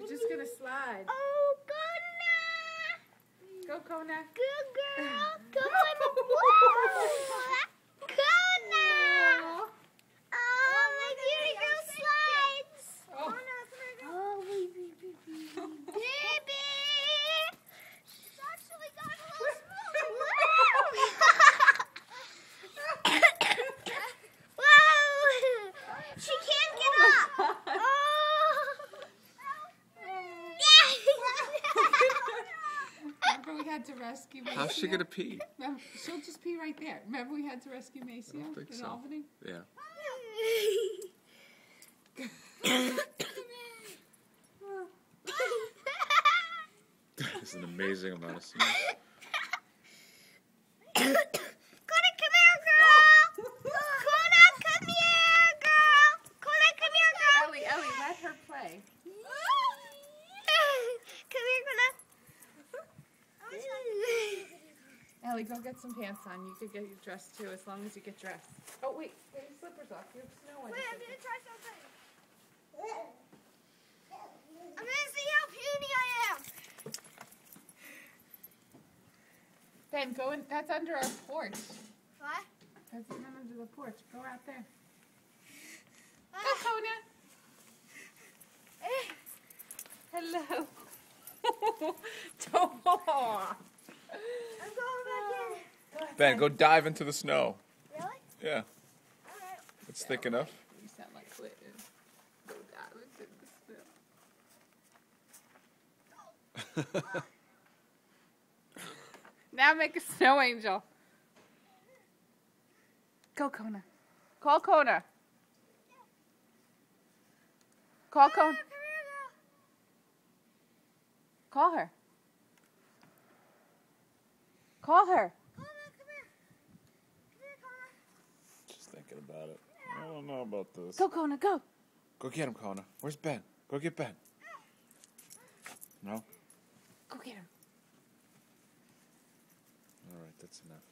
You're just gonna slide. Oh, Kona! Go, Kona. Good girl. Kona. Whoa! Kona! Oh, my beauty girl slides. Oh. Oh, baby. Baby! She's actually got a little Whoa! She can't get up. Remember we had to rescue Maceo? How's she gonna pee? Remember, she'll just pee right there. Remember we had to rescue Maceo think in so. Albany? Yeah. It's an amazing amount of snow. Kona, come here, girl. Kona, come here, girl. Kona, come here, girl. Ellie, let her play. Come here, Kona. Ellie, go get some pants on. You could get your dress too, as long as you get dressed. Oh, wait. Get your slippers off. You have snow on your Wait, I'm slippers. gonna try something. I'm gonna see how puny I am. Ben, go in. That's under our porch. What? That's under the porch. Go out there. Go, Kona. Hello. I'm going back in. Ben, go dive into the snow. Really? Yeah, Alright. it's thick enough. You sound like Clinton. Go down into the snow. Now make a snow angel. Go, Kona. Call Kona. Call Kona. Come here, girl. Call her. Call her. Kona, come here. Come here, Kona. Just thinking about it. I don't know about this. Go, Kona, go. Go get him, Kona. Where's Ben? Go get Ben. No? Go get him. All right, that's enough.